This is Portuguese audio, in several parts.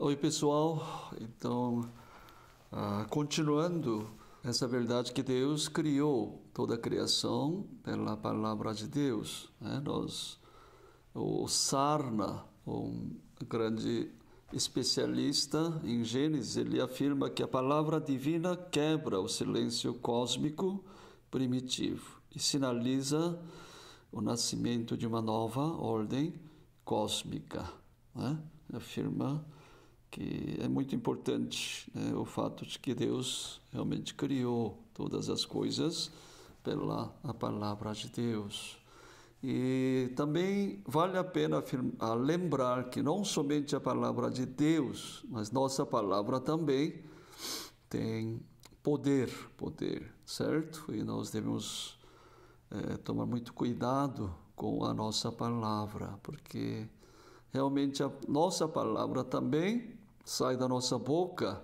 Oi, pessoal. Então, continuando essa verdade que Deus criou toda a criação pela palavra de Deus, né? O Sarna, um grande especialista em Gênesis, ele afirma que a palavra divina quebra o silêncio cósmico primitivo e sinaliza o nascimento de uma nova ordem cósmica, né? Afirma que é muito importante, né, o fato de que Deus realmente criou todas as coisas pela a palavra de Deus. E também vale a pena lembrar que não somente a palavra de Deus, mas nossa palavra também tem poder, certo? E nós devemos tomar muito cuidado com a nossa palavra, porque realmente a nossa palavra também sai da nossa boca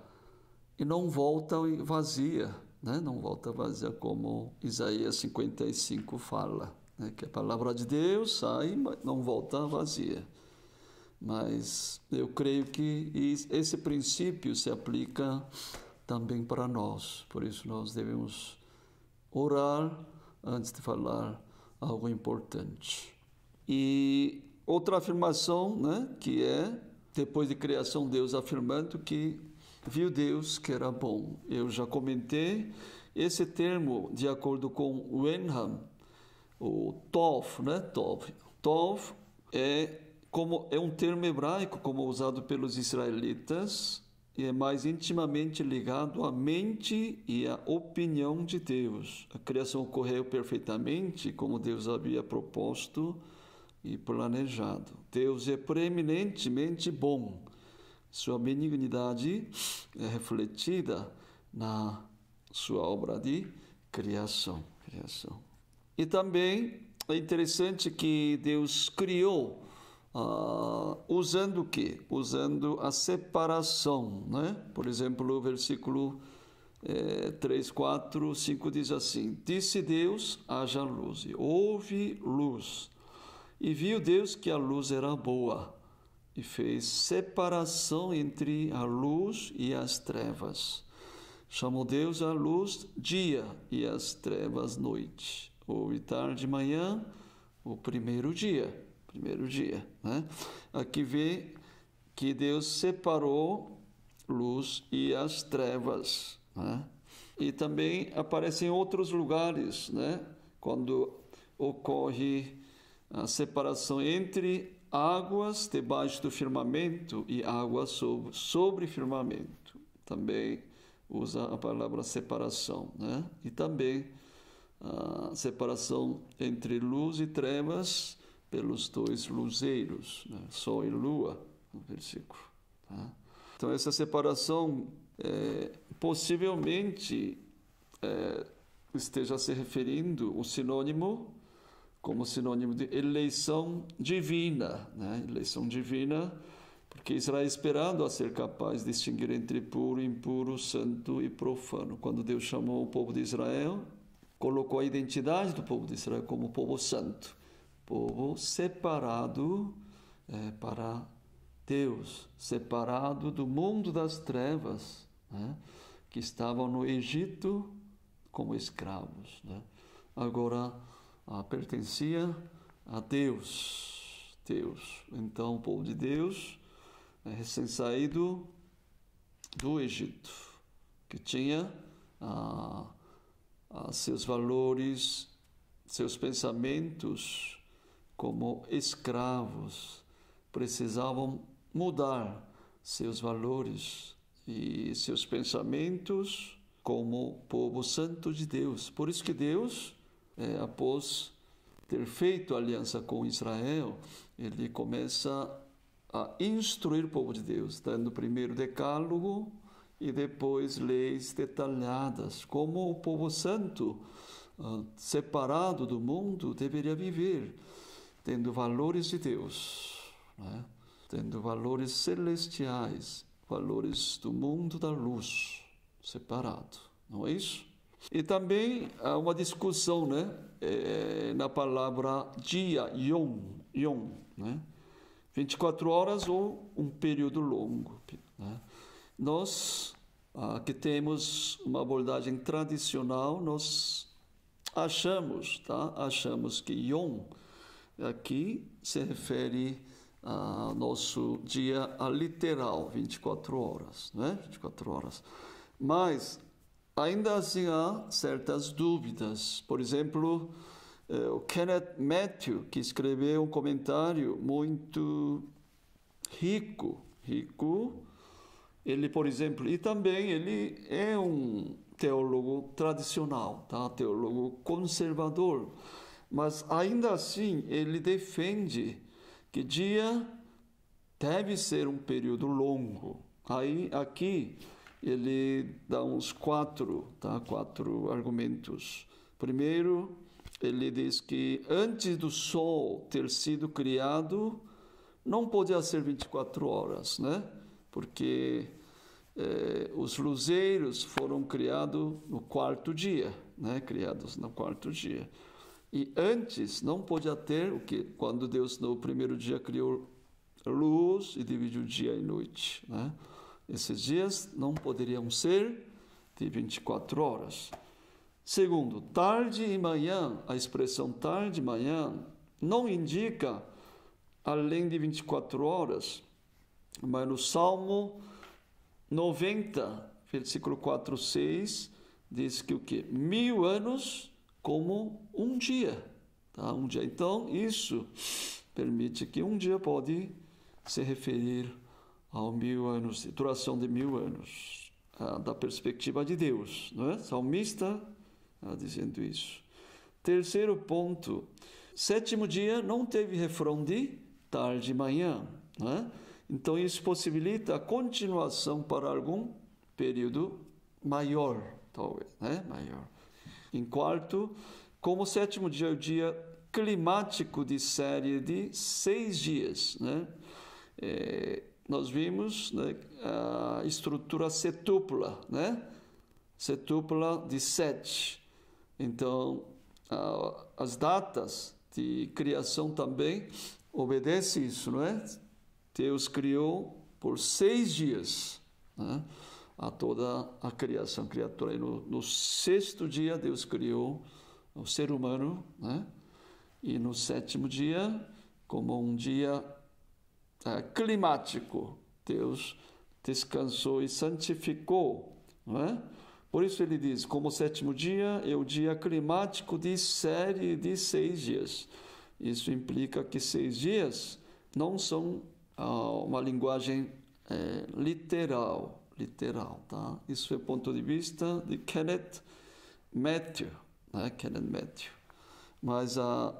e não volta vazia, né? Não volta vazia, como Isaías 55 fala, né? Que a palavra de Deus sai, mas não volta vazia. Mas eu creio que esse princípio se aplica também para nós. Por isso nós devemos orar antes de falar algo importante. E outra afirmação, né, que é, depois de criação, Deus afirmando que viu Deus que era bom. Eu já comentei esse termo, de acordo com Wenham, o Tov, né? Tov é um termo hebraico como usado pelos israelitas e é mais intimamente ligado à mente e à opinião de Deus. A criação ocorreu perfeitamente como Deus havia proposto e planejado. Deus é preeminentemente bom. Sua benignidade é refletida na sua obra de criação. E também é interessante que Deus criou usando o quê? Usando a separação, né? Por exemplo, o versículo 3, 4, 5 diz assim: Disse Deus, haja luz, e houve luz. E viu Deus que a luz era boa, e fez separação entre a luz e as trevas. Chamou Deus a luz dia e as trevas noite. Houve tarde e manhã, o primeiro dia, né? Aqui vê que Deus separou luz e as trevas, né? E também aparece em outros lugares, né? Quando ocorre a separação entre águas debaixo do firmamento e águas sobre firmamento. Também usa a palavra separação, né? E também a separação entre luz e trevas pelos dois luzeiros, né? Sol e lua, no versículo. Tá? Então essa separação possivelmente esteja se referindo como sinônimo de eleição divina, né? Eleição divina, porque Israel é esperado a ser capaz de distinguir entre puro, impuro, santo e profano. Quando Deus chamou o povo de Israel, colocou a identidade do povo de Israel como povo santo, povo separado para Deus, separado do mundo das trevas, né? Que estavam no Egito como escravos, né? Agora pertencia a Deus. Então o povo de Deus recém-saído do Egito, que tinha seus valores, seus pensamentos como escravos, precisavam mudar seus valores e seus pensamentos como povo santo de Deus. Por isso que Deus, após ter feito aliança com Israel, ele começa a instruir o povo de Deus, dando primeiro o decálogo e depois leis detalhadas, como o povo santo, separado do mundo, deveria viver, tendo valores de Deus, né? Tendo valores celestiais, valores do mundo da luz, separado, não é isso? E também há uma discussão, né? Na palavra dia, yom, né? 24 horas ou um período longo. né? Nós, que temos uma abordagem tradicional, nós achamos que Yom aqui se refere ao nosso dia literal, 24 horas, né? 24 horas. Mas ainda assim há certas dúvidas. Por exemplo, o Kenneth Matthew, que escreveu um comentário muito rico, ele, por exemplo, e também ele é um teólogo tradicional, tá? Teólogo conservador, mas ainda assim ele defende que dia deve ser um período longo. Aí aqui ele dá uns quatro argumentos. Primeiro, ele diz que antes do sol ter sido criado, não podia ser 24 horas, né? Porque os luzeiros foram criados no quarto dia, né? Criados no quarto dia. E antes não podia ter o que? Quando Deus no primeiro dia criou luz e dividiu dia e noite, né? Esses dias não poderiam ser de 24 horas. Segundo, tarde e manhã, a expressão tarde e manhã não indica além de 24 horas, mas no Salmo 90, versículo 4, 6, diz que o quê? 1000 anos como um dia, tá? Um dia. Então, isso permite que um dia pode se referir ao 1000 anos, duração de 1000 anos, da perspectiva de Deus, não é? Salmista dizendo isso. Terceiro ponto, sétimo dia não teve refrão de tarde e manhã, não é? Então isso possibilita a continuação para algum período maior, talvez, né? Maior. Em quarto, como o sétimo dia é o dia climático de série de 6 dias, né? Nós vimos, né, a estrutura setupla, né? Setupla de 7. Então, as datas de criação também obedecem isso, não é? Deus criou por 6 dias, né, a toda a criação, criatura. E no sexto dia, Deus criou o ser humano, né? E no sétimo dia, como um dia climático, Deus descansou e santificou, não é? Por isso ele diz, como o sétimo dia é o dia climático de série de 6 dias. Isso implica que 6 dias não são uma linguagem literal, tá? Isso é o ponto de vista de Kenneth Matthew, né? Kenneth Matthew. Mas a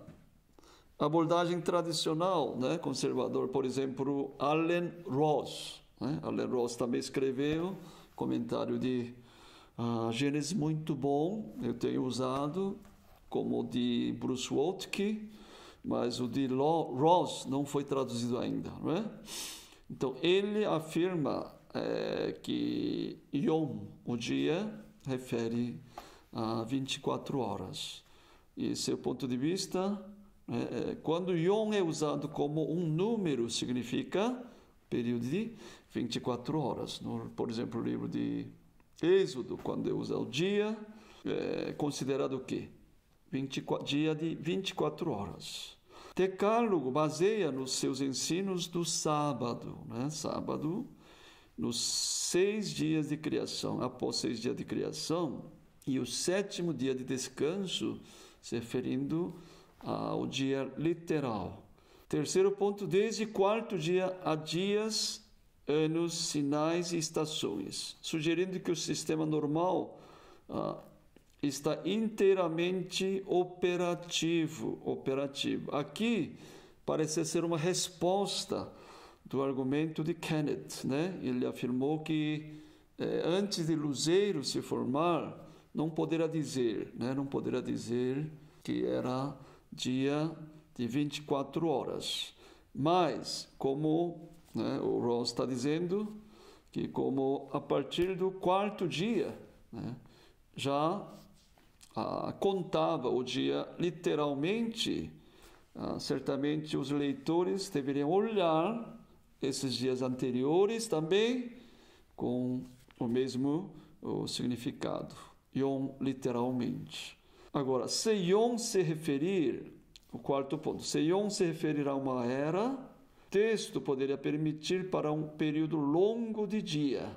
abordagem tradicional, né, conservador, por exemplo, Allen Ross, né? Allen Ross também escreveu comentário de Gênesis muito bom, eu tenho usado, como o de Bruce Waltke, mas o de Ross não foi traduzido ainda, não é? Então, ele afirma que Yom, o dia, refere a 24 horas. E seu ponto de vista, quando Yom é usado como um número, significa período de 24 horas. Por exemplo, o livro de Êxodo, quando usa o dia, é considerado o quê? Dia de 24 horas. Decálogo baseia nos seus ensinos do sábado, né? Sábado, nos 6 dias de criação, após 6 dias de criação, e o sétimo dia de descanso, se referindo ao dia literal. Terceiro ponto, desde quarto dia há dias, anos, sinais e estações, sugerindo que o sistema normal está inteiramente operativo. Aqui parece ser uma resposta do argumento de Kenneth, né? Ele afirmou que antes de luzeiro se formar, não poderá dizer que era dia de 24 horas. Mas, como o Ross está dizendo, que como a partir do quarto dia, né, já contava o dia literalmente, certamente os leitores deveriam olhar esses dias anteriores também com o mesmo significado. Yom, literalmente. Agora, se Yom se referir, o quarto ponto, se Yom se referir a uma era, texto poderia permitir para um período longo de dia.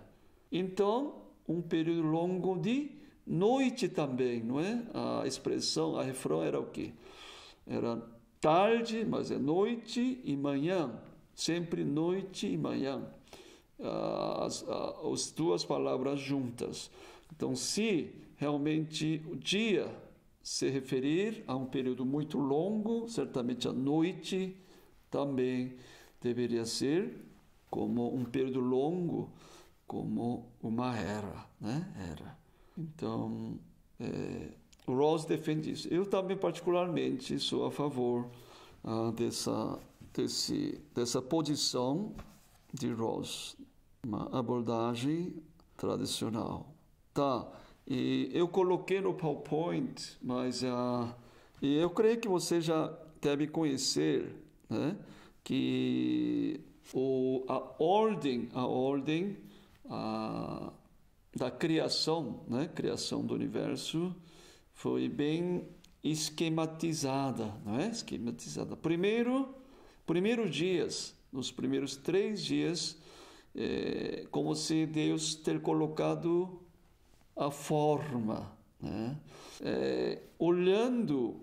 Então, um período longo de noite também, não é? A expressão, a refrão era o quê? Era tarde, mas é noite e manhã. Sempre noite e manhã. As duas palavras juntas. Então, se realmente o dia se referir a um período muito longo, certamente a noite também deveria ser como um período longo, como uma era, né? Era. Então, o Rawls defende isso. Eu também, particularmente, sou a favor dessa posição de Rawls, uma abordagem tradicional. Tá, e eu coloquei no PowerPoint, mas e eu creio que você já deve conhecer, né, que a ordem da criação, né, criação do universo, foi bem esquematizada, não é? Esquematizada. Primeiros dias, nos primeiros 3 dias, como se Deus ter colocado a forma, né? Olhando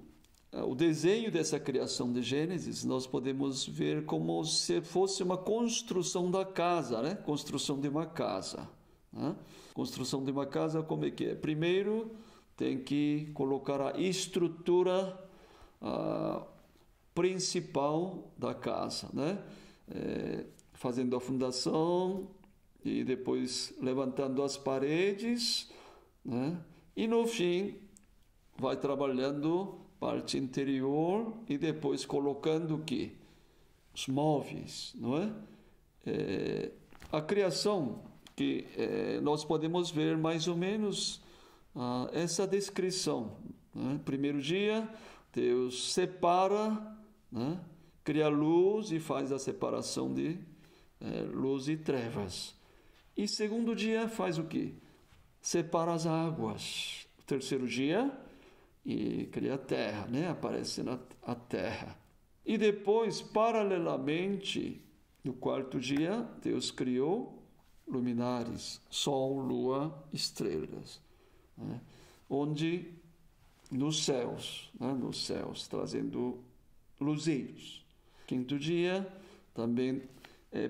o desenho dessa criação de Gênesis, nós podemos ver como se fosse uma construção da casa, né? Construção de uma casa, né? Construção de uma casa, como é que é? Primeiro, tem que colocar a estrutura principal da casa, né? Fazendo a fundação e depois levantando as paredes, né? E no fim vai trabalhando parte interior e depois colocando o quê? Os móveis, não é? A criação que nós podemos ver mais ou menos essa descrição, né? Primeiro dia, Deus separa, né? Cria luz e faz a separação de luz e trevas. E segundo dia faz o quê? Separa as águas. O terceiro dia, e cria a terra, né? Aparece a terra. E depois, paralelamente, no quarto dia, Deus criou luminares, sol, lua, estrelas, né? Onde nos céus, trazendo luzeiros. Quinto dia, também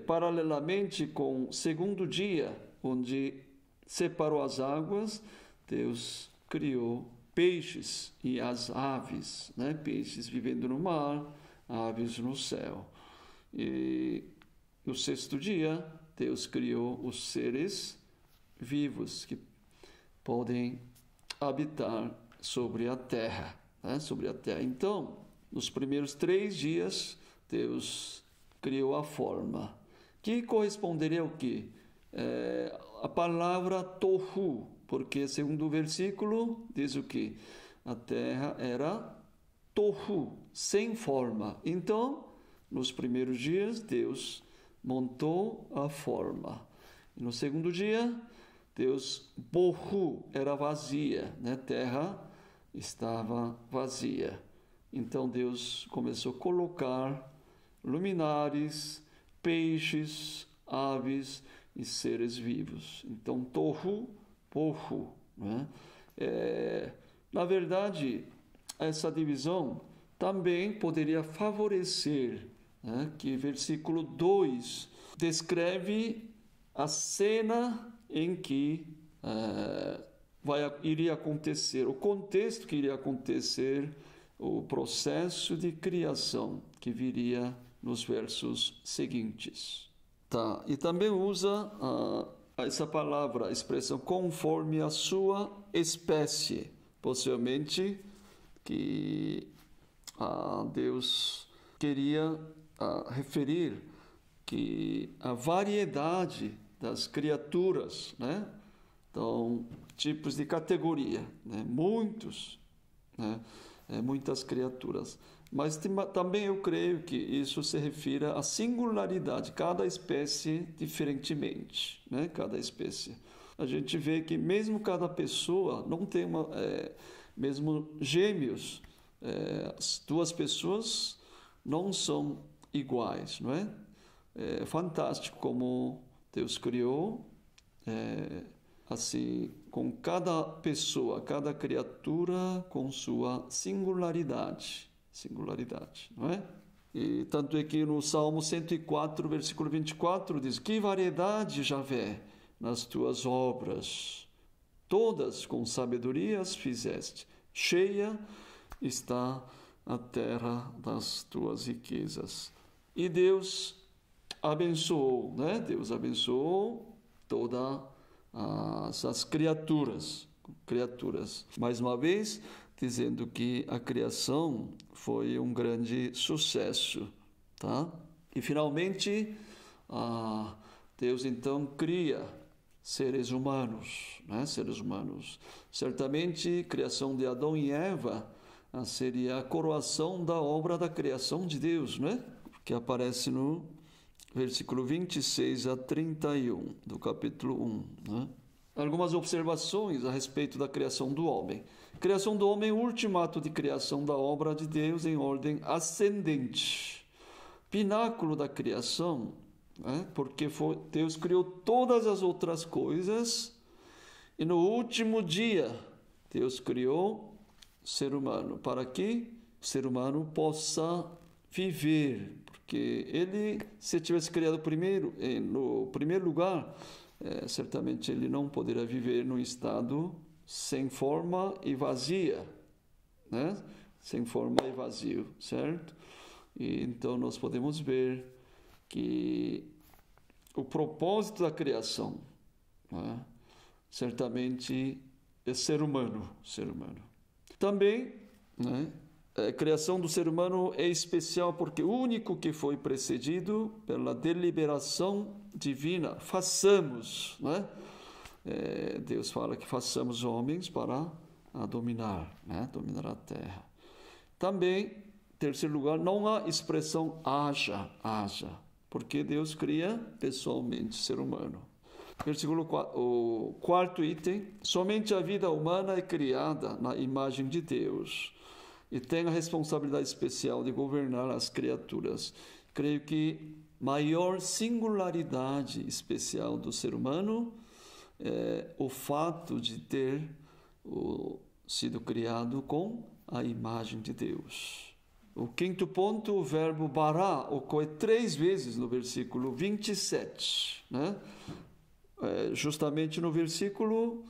paralelamente com o segundo dia, onde separou as águas, Deus criou peixes e as aves, né? Peixes vivendo no mar, aves no céu. E no sexto dia, Deus criou os seres vivos que podem habitar sobre a terra, né? Sobre a terra. Então, nos primeiros 3 dias, Deus criou a forma, que corresponderia ao quê? A palavra tohu, porque segundo o versículo diz o quê? A terra era tohu, sem forma. Então, nos primeiros dias, Deus montou a forma. E no segundo dia, Deus, bohu, era vazia, né? Terra estava vazia. Então Deus começou a colocar luminares, peixes, aves e seres vivos. Então, tohu, bohu, né? Na verdade, essa divisão também poderia favorecer, né, que versículo 2 descreve a cena em que iria acontecer, o contexto que iria acontecer, o processo de criação que viria nos versos seguintes. Tá, e também usa essa palavra, a expressão conforme a sua espécie, possivelmente que Deus queria referir que a variedade das criaturas, né? Então, tipos de categoria, né? Muitas criaturas. Mas também eu creio que isso se refere à singularidade, cada espécie diferentemente, né? Cada espécie. A gente vê que mesmo cada pessoa não tem mesmo gêmeos, as duas pessoas não são iguais, não é? É fantástico como Deus criou, assim, com cada pessoa, cada criatura com sua singularidade, não é? E tanto é que no Salmo 104, versículo 24, diz: que variedade, Javé, nas tuas obras, todas com sabedoria as fizeste, cheia está a terra das tuas riquezas. E Deus abençoou, né? Deus abençoou todas as criaturas. Mais uma vez, dizendo que a criação foi um grande sucesso, tá? E finalmente, Deus então cria seres humanos, né? Seres humanos. Certamente, a criação de Adão e Eva seria a coroação da obra da criação de Deus, né? Que aparece no versículo 26 a 31 do capítulo 1, né? Algumas observações a respeito da criação do homem. A criação do homem é o último ato de criação da obra de Deus em ordem ascendente. Pináculo da criação, né? Porque Deus criou todas as outras coisas e no último dia Deus criou o ser humano para que o ser humano possa viver. Porque ele, se tivesse criado no primeiro lugar, certamente ele não poderia viver num estado sem forma e vazia, né? Sem forma e vazio, certo? E então nós podemos ver que o propósito da criação, né? Certamente é ser humano. Também, né? A criação do ser humano é especial porque o único que foi precedido pela deliberação divina. Façamos, né? Deus fala que façamos homens para dominar, né? Dominar a terra. Também, em terceiro lugar, não há expressão haja, porque Deus cria pessoalmente o ser humano. Versículo 4, o quarto item: somente a vida humana é criada na imagem de Deus e tem a responsabilidade especial de governar as criaturas. Creio que maior singularidade especial do ser humano é o fato de ter sido criado com a imagem de Deus. O quinto ponto, o verbo bará, ocorre 3 vezes no versículo 27, né? Justamente no versículo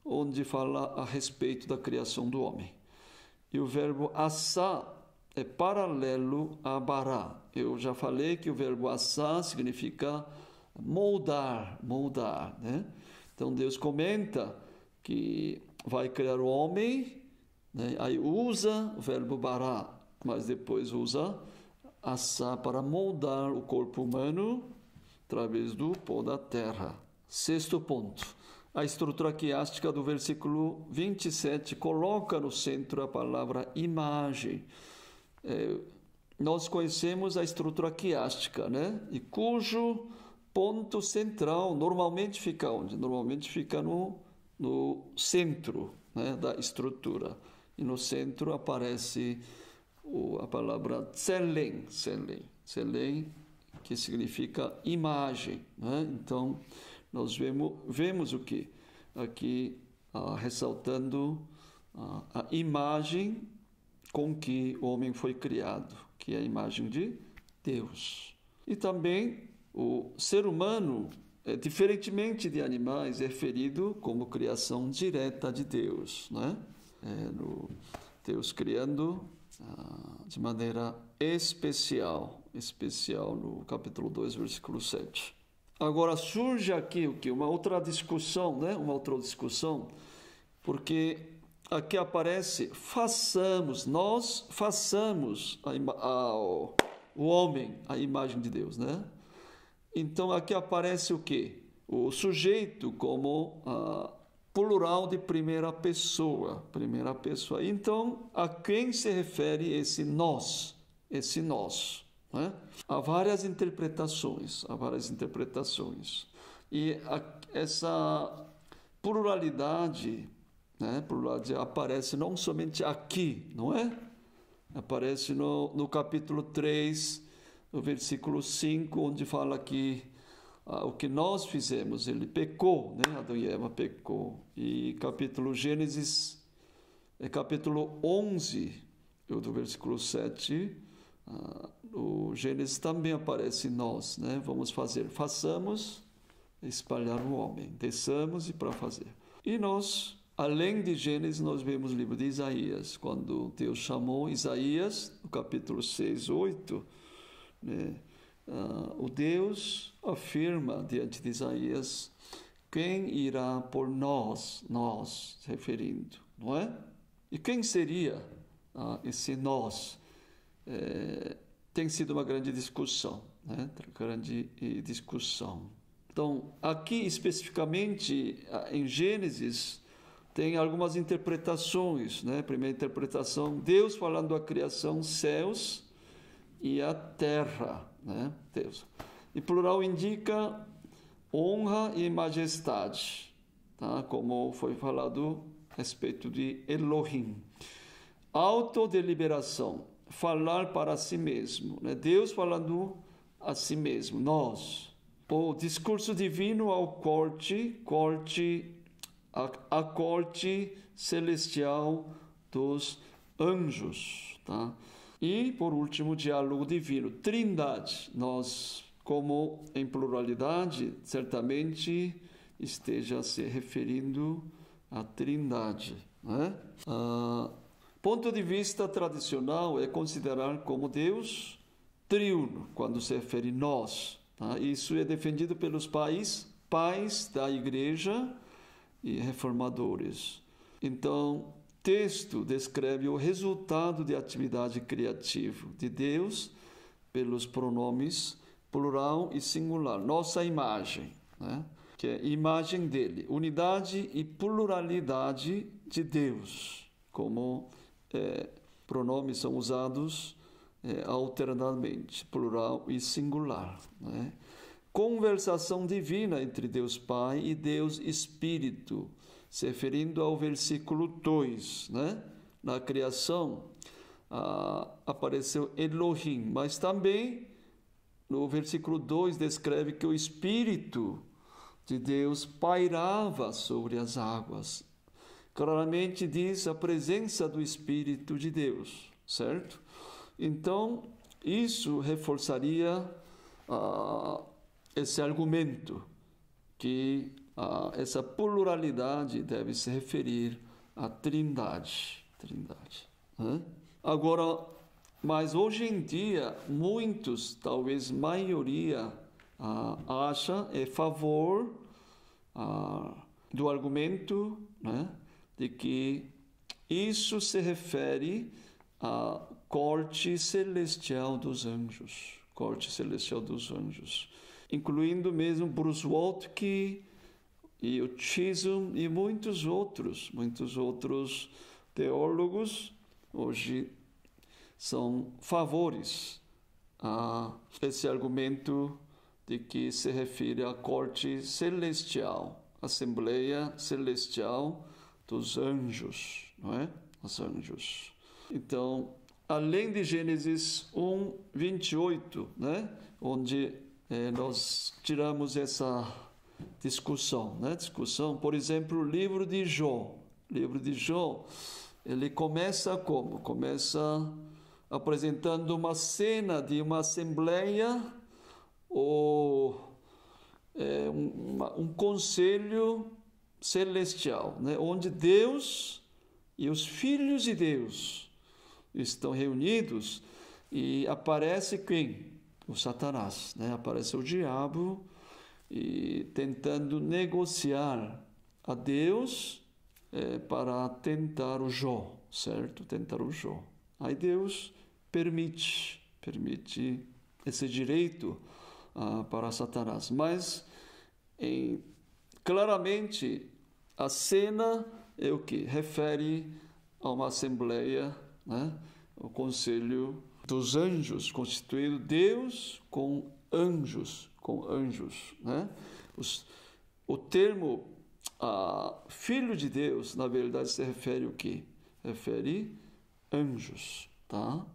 onde fala a respeito da criação do homem. E o verbo assá é paralelo a bará. Eu já falei que o verbo assá significa moldar, né? Então Deus comenta que vai criar o homem, né? Aí usa o verbo bará, mas depois usa assá para moldar o corpo humano através do pó da terra. Sexto ponto. A estrutura quiástica do versículo 27 coloca no centro a palavra imagem. Nós conhecemos a estrutura quiástica, né? E cujo ponto central normalmente fica onde? Normalmente fica no centro, né, da estrutura. E no centro aparece a palavra tselen, que significa imagem, né? Então, nós vemos o que? Aqui ressaltando a imagem com que o homem foi criado, que é a imagem de Deus. E também o ser humano, diferentemente de animais, é referido como criação direta de Deus, né? Deus criando de maneira especial no capítulo 2, versículo 7. Agora surge aqui o que? Uma outra discussão, né? Porque aqui aparece nós façamos o homem a imagem de Deus, né? Então aqui aparece o que? O sujeito como plural de primeira pessoa. Então, a quem se refere esse nós? Né? Há várias interpretações. E essa pluralidade, né? Pluralidade aparece não somente aqui, não é? Aparece no capítulo 3, no versículo 5, onde fala que o que nós fizemos, ele pecou, né? Adão e Eva pecou. E Gênesis, capítulo 11, do versículo 7, o Gênesis também aparece nós, né? Façamos espalhar o homem, desçamos e para fazer. E nós, além de Gênesis, nós vemos o livro de Isaías, quando Deus chamou Isaías, no capítulo 6, 8, né? O Deus afirma diante de Isaías: quem irá por nós, se referindo, não é? E quem seria esse nós? Tem sido uma grande discussão, né? Então, aqui especificamente em Gênesis, tem algumas interpretações, né? Primeira interpretação, Deus falando da criação, céus e a terra, né? Deus. E plural indica honra e majestade, tá? Como foi falado a respeito de Elohim. Autodeliberação, falar para si mesmo, né? Deus falando a si mesmo, nós. O discurso divino ao a corte celestial dos anjos, tá? E, por último, diálogo divino, trindade. Nós, como em pluralidade, certamente esteja se referindo à trindade, né? Ponto de vista tradicional é considerar como Deus triuno, quando se refere a nós. Tá? Isso é defendido pelos pais da igreja e reformadores. Então, texto descreve o resultado de atividade criativa de Deus pelos pronomes plural e singular. Nossa imagem, né? Que é imagem dele. Unidade e pluralidade de Deus. Como pronomes são usados alternadamente, plural e singular, né? Conversação divina entre Deus Pai e Deus Espírito, se referindo ao versículo 2, né? Na criação apareceu Elohim, mas também no versículo 2 descreve que o Espírito de Deus pairava sobre as águas. Claramente diz a presença do Espírito de Deus, certo? Então, isso reforçaria esse argumento que essa pluralidade deve se referir à trindade. Né? Agora, mas hoje em dia, muitos, talvez maioria, acha favor do argumento, né, de que isso se refere à corte celestial dos anjos, incluindo mesmo Bruce Waltke e o Chisholm e muitos outros teólogos hoje são favores a esse argumento de que se refere à corte celestial, Assembleia Celestial dos anjos, não é? Os anjos. Então, além de Gênesis 1, 28, né? Onde nós tiramos essa discussão, né? Por exemplo, o livro de Jó. Ele começa como? Começa apresentando uma cena de uma assembleia ou um conselho celestial, né? Onde Deus e os filhos de Deus estão reunidos e aparece quem? O Satanás, né? Aparece o diabo e tentando negociar a Deus para tentar o Jó, certo? Aí Deus permite esse direito para Satanás, mas claramente a cena é o que? Refere a uma assembleia, né? O conselho dos anjos, constituído Deus com anjos, né? O termo filho de Deus, na verdade, se refere o quê? Refere anjos, tá?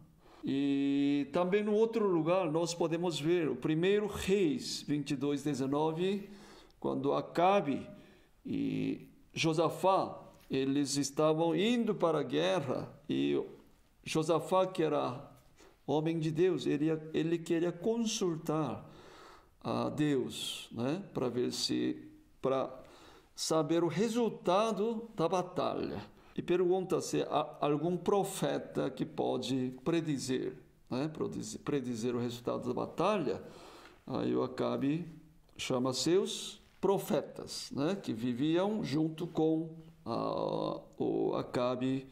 E também no outro lugar nós podemos ver o 1 Reis 22:19, quando Acabe e Josafá, eles estavam indo para a guerra, e Josafá, que era homem de Deus, ele queria consultar a Deus, né, para saber o resultado da batalha. E pergunta se há algum profeta que pode predizer, né, predizer o resultado da batalha. Aí o Acabe chama seus profetas, né, que viviam junto com o Acabe,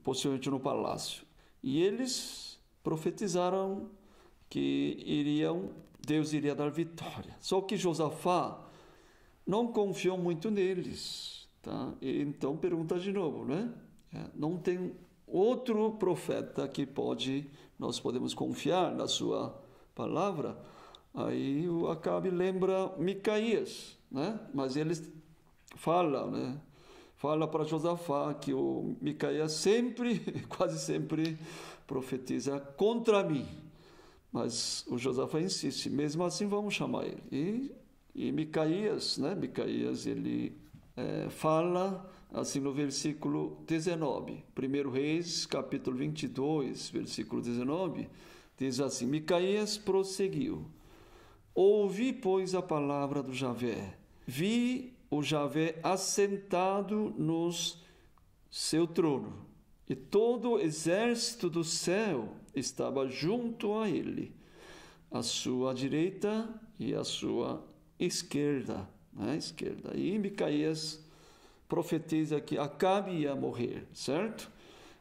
possivelmente no palácio. E eles profetizaram que Deus iria dar vitória. Só que Josafá não confiou muito neles, tá? E então pergunta de novo, né? Não tem outro profeta que nós podemos confiar na sua palavra? Aí o Acabe lembra Micaías, né? Mas eles falam, né? Fala para Josafá que o Micaías quase sempre profetiza contra mim. Mas o Josafá insiste, mesmo assim vamos chamar ele. E Micaías, né? Micaías, ele fala assim no versículo 19. 1 Reis, capítulo 22, versículo 19, diz assim: Micaías prosseguiu: Ouvi, pois, a palavra do Javé. Vi o Javé assentado no seu trono, e todo o exército do céu estava junto a ele, à sua direita e à sua esquerda, né? E Micaías profetiza que Acabe ia morrer, certo?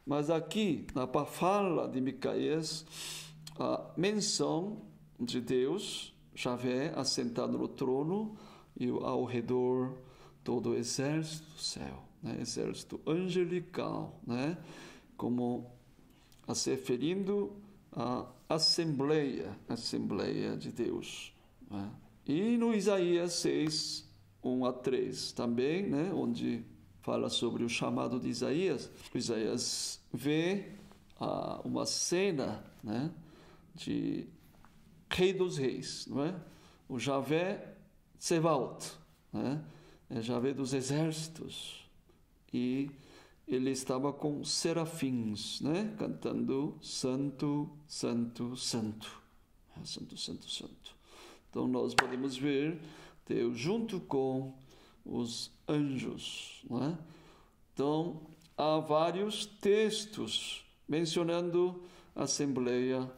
Mas aqui, na fala de Micaías, a menção de Deus, Javé assentado no trono, e ao redor todo o exército do céu, né? Exército angelical, né? Como se referindo à Assembleia de Deus, né? E no Isaías 6, 1-3 também, né? Onde fala sobre o chamado de Isaías, Isaías vê uma cena, né? De Rei dos Reis, não é? O Javé Tsebaot, né? É Javé dos exércitos, e ele estava com serafins, né? Cantando Santo, Santo, Santo, Santo, Santo, Santo. Então nós podemos ver Deus junto com os anjos, né? Então há vários textos mencionando a Assembleia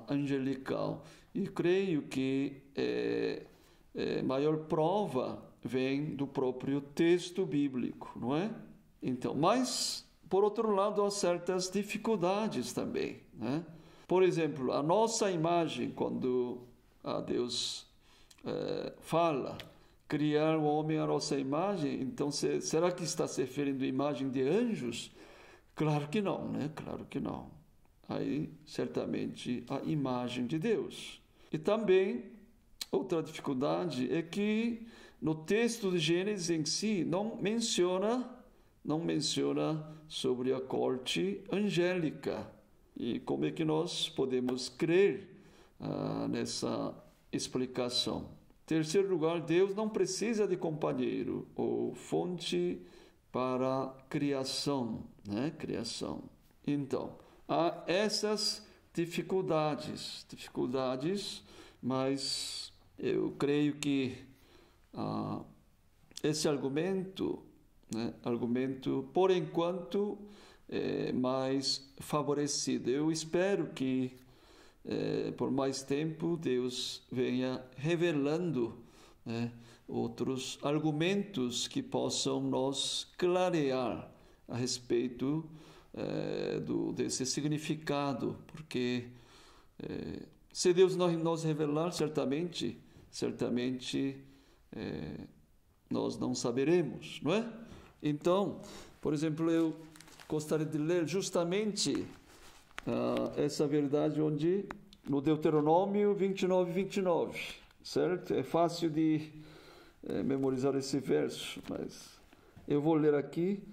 Angelical, e creio que maior prova vem do próprio texto bíblico, não é? Então, mas por outro lado há certas dificuldades também, né? Por exemplo, a nossa imagem, quando Deus fala criar o homem à nossa imagem, então será que está se referindo à imagem de anjos? Claro que não, né? Claro que não. Aí, certamente, a imagem de Deus. E também, outra dificuldade é que no texto de Gênesis em si não menciona sobre a corte angélica. E como é que nós podemos crer nessa explicação? Terceiro lugar, Deus não precisa de companheiro ou fonte para a criação, né? Criação. Então, há essas dificuldades, mas eu creio que esse argumento, né, por enquanto, é mais favorecido. Eu espero que por mais tempo Deus venha revelando, né, outros argumentos que possam nos clarear a respeito desse significado, porque se Deus não nos revelar, certamente nós não saberemos, não é? Então, por exemplo, eu gostaria de ler justamente essa verdade onde, no Deuteronômio 29, certo? É fácil de memorizar esse verso, mas eu vou ler aqui.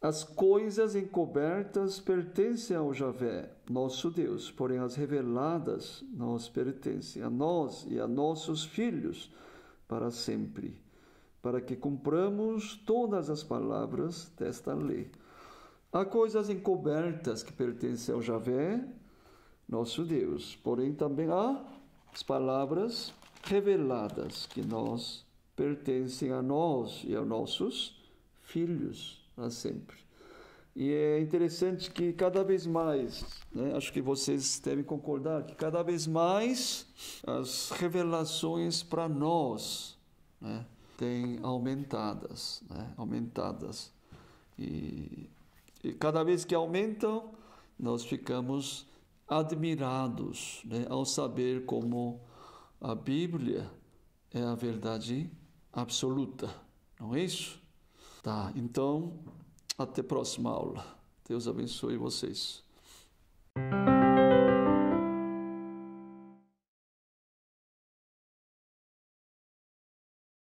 As coisas encobertas pertencem ao Javé, nosso Deus, porém as reveladas nos pertencem a nós e a nossos filhos para sempre, para que cumpramos todas as palavras desta lei. Há coisas encobertas que pertencem ao Javé, nosso Deus, porém também há as palavras reveladas que pertencem a nós e aos nossos filhos para sempre. E é interessante que cada vez mais, né, acho que vocês devem concordar, que cada vez mais as revelações para nós, né, têm aumentadas. E cada vez que aumentam, nós ficamos admirados, né, ao saber como a Bíblia é a verdade absoluta, não é isso? Tá, então, até a próxima aula. Deus abençoe vocês.